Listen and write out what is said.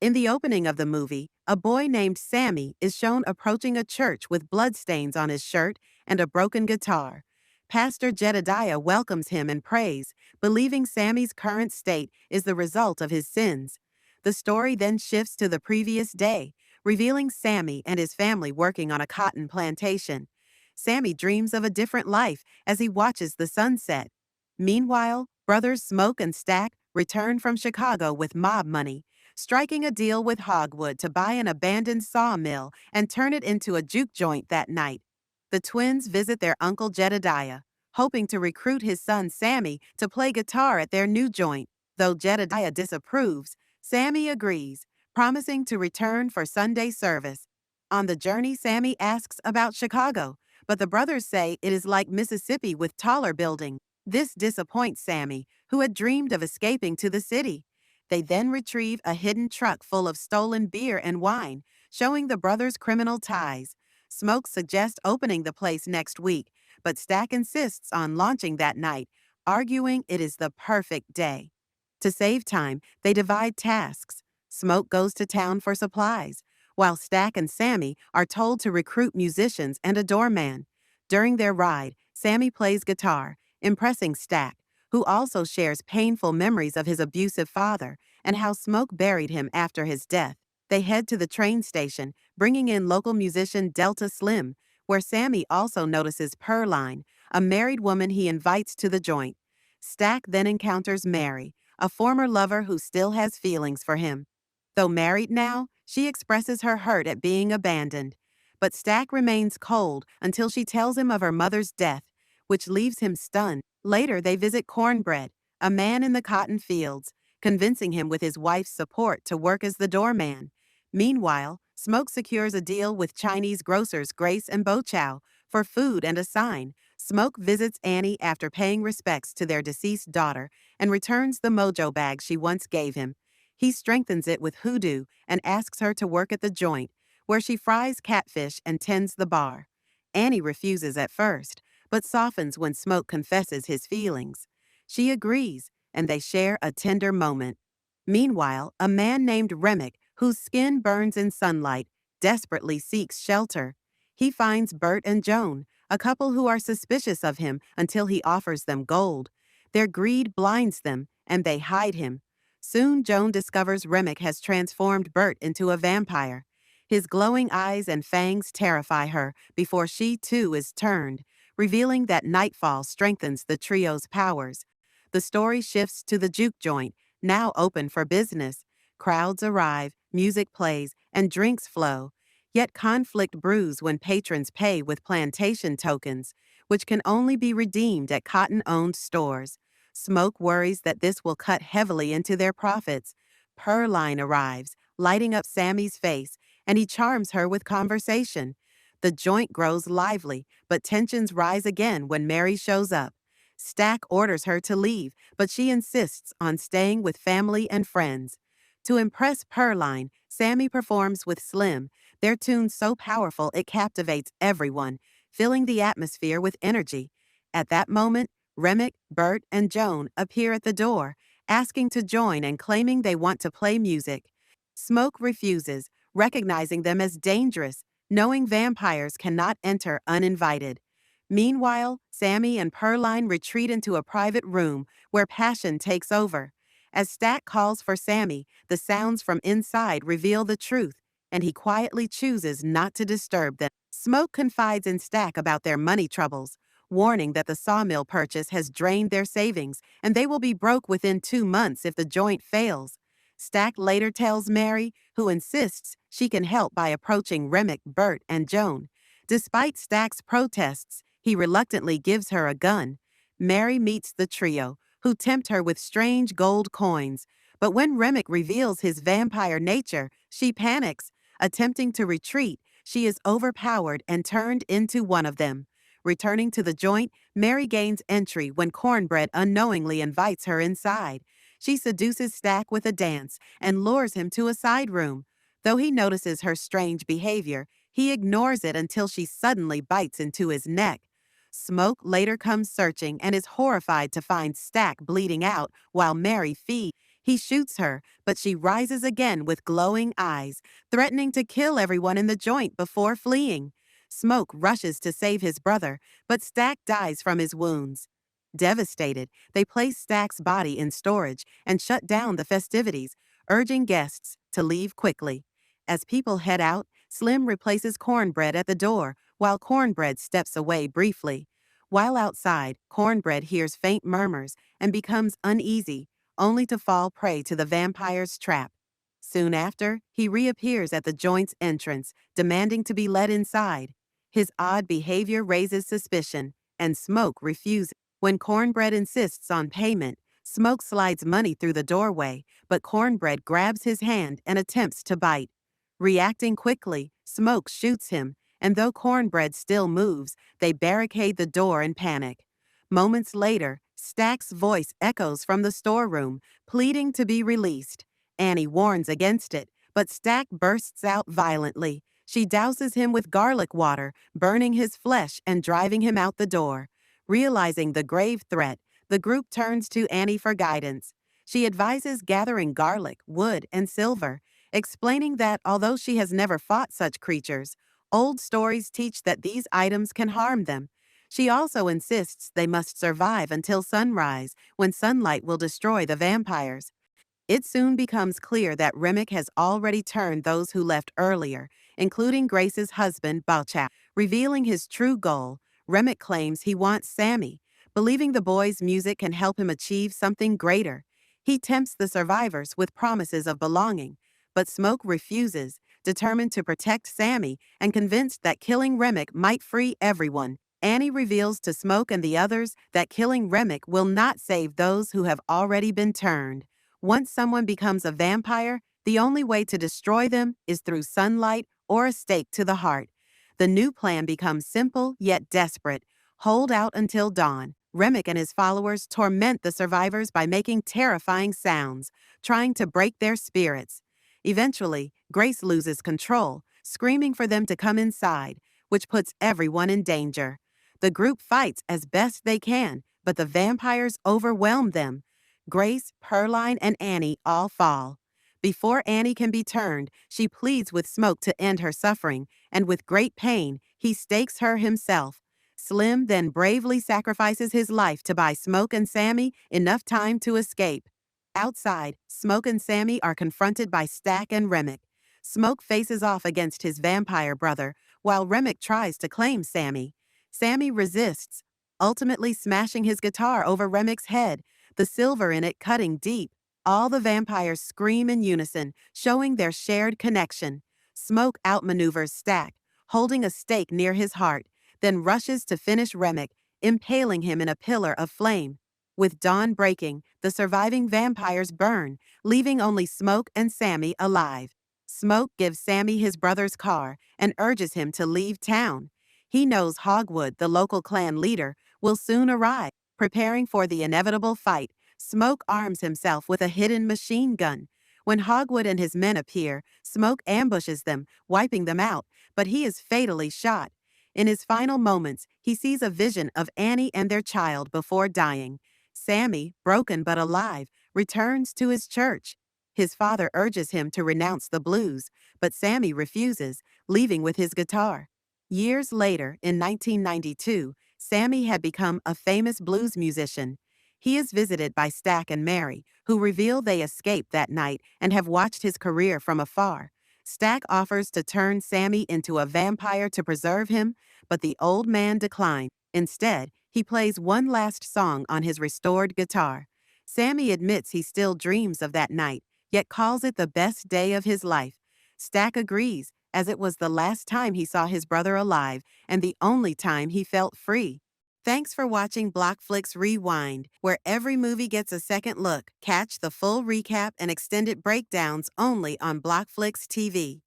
In the opening of the movie, a boy named Sammy is shown approaching a church with bloodstains on his shirt and a broken guitar. Pastor Jedediah welcomes him and prays, believing Sammy's current state is the result of his sins. The story then shifts to the previous day, revealing Sammy and his family working on a cotton plantation. Sammy dreams of a different life as he watches the sunset. Meanwhile, brothers Smoke and Stack return from Chicago with mob money, striking a deal with Hogwood to buy an abandoned sawmill and turn it into a juke joint that night. The twins visit their uncle Jedediah, hoping to recruit his son Sammy to play guitar at their new joint. Though Jedediah disapproves, Sammy agrees, promising to return for Sunday service. On the journey, Sammy asks about Chicago, but the brothers say it is like Mississippi with taller buildings. This disappoints Sammy, who had dreamed of escaping to the city. They then retrieve a hidden truck full of stolen beer and wine, showing the brothers' criminal ties. Smoke suggests opening the place next week, but Stack insists on launching that night, arguing it is the perfect day. To save time, they divide tasks. Smoke goes to town for supplies, while Stack and Sammy are told to recruit musicians and a doorman. During their ride, Sammy plays guitar, impressing Stack, who also shares painful memories of his abusive father and how Smoke buried him after his death. They head to the train station, bringing in local musician Delta Slim, where Sammy also notices Pearline, a married woman he invites to the joint. Stack then encounters Mary, a former lover who still has feelings for him. Though married now, she expresses her hurt at being abandoned. But Stack remains cold until she tells him of her mother's death, which leaves him stunned. Later, they visit Cornbread, a man in the cotton fields, convincing him with his wife's support to work as the doorman. Meanwhile, Smoke secures a deal with Chinese grocers Grace and Bochow for food and a sign. Smoke visits Annie after paying respects to their deceased daughter and returns the mojo bag she once gave him. He strengthens it with Hoodoo and asks her to work at the joint, where she fries catfish and tends the bar. Annie refuses at first, but softens when Smoke confesses his feelings. She agrees, and they share a tender moment. Meanwhile, a man named Remick, whose skin burns in sunlight, desperately seeks shelter. He finds Bert and Joan, a couple who are suspicious of him until he offers them gold. Their greed blinds them, and they hide him. Soon, Joan discovers Remick has transformed Bert into a vampire. His glowing eyes and fangs terrify her before she, too, is turned, revealing that nightfall strengthens the trio's powers. The story shifts to the juke joint, now open for business. Crowds arrive, music plays, and drinks flow. Yet conflict brews when patrons pay with plantation tokens, which can only be redeemed at cotton-owned stores. Smoke worries that this will cut heavily into their profits. Pearline arrives, lighting up Sammy's face, and he charms her with conversation. The joint grows lively, but tensions rise again when Mary shows up. Stack orders her to leave, but she insists on staying with family and friends. To impress Pearline, Sammy performs with Slim, their tune so powerful it captivates everyone, filling the atmosphere with energy. At that moment, Remick, Bert, and Joan appear at the door, asking to join and claiming they want to play music. Smoke refuses, recognizing them as dangerous, knowing vampires cannot enter uninvited. Meanwhile, Sammy and Pearline retreat into a private room where passion takes over. As Stack calls for Sammy, the sounds from inside reveal the truth, and he quietly chooses not to disturb them. Smoke confides in Stack about their money troubles, warning that the sawmill purchase has drained their savings and they will be broke within 2 months if the joint fails. Stack later tells Mary, who insists she can help by approaching Remick, Bert, and Joan. Despite Stack's protests, he reluctantly gives her a gun. Mary meets the trio, who tempt her with strange gold coins. But when Remick reveals his vampire nature, she panics. Attempting to retreat, she is overpowered and turned into one of them. Returning to the joint, Mary gains entry when Cornbread unknowingly invites her inside. She seduces Stack with a dance and lures him to a side room. Though he notices her strange behavior, he ignores it until she suddenly bites into his neck. Smoke later comes searching and is horrified to find Stack bleeding out while Mary feeds. He shoots her, but she rises again with glowing eyes, threatening to kill everyone in the joint before fleeing. Smoke rushes to save his brother, but Stack dies from his wounds. Devastated, they place Stack's body in storage and shut down the festivities, urging guests to leave quickly. As people head out, Slim replaces Cornbread at the door, while Cornbread steps away briefly. While outside, Cornbread hears faint murmurs and becomes uneasy, only to fall prey to the vampire's trap. Soon after, he reappears at the joint's entrance, demanding to be let inside. His odd behavior raises suspicion, and Smoke refuses. When Cornbread insists on payment, Smoke slides money through the doorway, but Cornbread grabs his hand and attempts to bite. Reacting quickly, Smoke shoots him, and though Cornbread still moves, they barricade the door in panic. Moments later, Stack's voice echoes from the storeroom, pleading to be released. Annie warns against it, but Stack bursts out violently. She douses him with garlic water, burning his flesh and driving him out the door. Realizing the grave threat, the group turns to Annie for guidance. She advises gathering garlic, wood, and silver, explaining that although she has never fought such creatures, old stories teach that these items can harm them. She also insists they must survive until sunrise, when sunlight will destroy the vampires. It soon becomes clear that Remick has already turned those who left earlier, including Grace's husband, Balchow. Revealing his true goal, Remick claims he wants Sammy, believing the boy's music can help him achieve something greater. He tempts the survivors with promises of belonging, but Smoke refuses, determined to protect Sammy and convinced that killing Remick might free everyone. Annie reveals to Smoke and the others that killing Remick will not save those who have already been turned. Once someone becomes a vampire, the only way to destroy them is through sunlight or a stake to the heart. The new plan becomes simple yet desperate. Hold out until dawn. Remick and his followers torment the survivors by making terrifying sounds, trying to break their spirits. Eventually, Grace loses control, screaming for them to come inside, which puts everyone in danger. The group fights as best they can, but the vampires overwhelm them. Grace, Pearline, and Annie all fall. Before Annie can be turned, she pleads with Smoke to end her suffering, and with great pain, he stakes her himself. Slim then bravely sacrifices his life to buy Smoke and Sammy enough time to escape. Outside, Smoke and Sammy are confronted by Stack and Remick. Smoke faces off against his vampire brother, while Remick tries to claim Sammy. Sammy resists, ultimately smashing his guitar over Remick's head, the silver in it cutting deep. All the vampires scream in unison, showing their shared connection. Smoke outmaneuvers Stack, holding a stake near his heart, then rushes to finish Remick, impaling him in a pillar of flame. With dawn breaking, the surviving vampires burn, leaving only Smoke and Sammy alive. Smoke gives Sammy his brother's car and urges him to leave town. He knows Hogwood, the local clan leader, will soon arrive. Preparing for the inevitable fight, Smoke arms himself with a hidden machine gun. When Hogwood and his men appear, Smoke ambushes them, wiping them out, but he is fatally shot. In his final moments, he sees a vision of Annie and their child before dying. Sammy, broken but alive, returns to his church. His father urges him to renounce the blues, but Sammy refuses, leaving with his guitar. Years later, in 1992, Sammy had become a famous blues musician. He is visited by Stack and Mary, who reveal they escaped that night and have watched his career from afar. Stack offers to turn Sammy into a vampire to preserve him, but the old man declines. Instead, he plays one last song on his restored guitar. Sammy admits he still dreams of that night, yet calls it the best day of his life. Stack agrees, as it was the last time he saw his brother alive and the only time he felt free. Thanks for watching Blockflix Rewind, where every movie gets a second look. Catch the full recap and extended breakdowns only on Blockflix TV.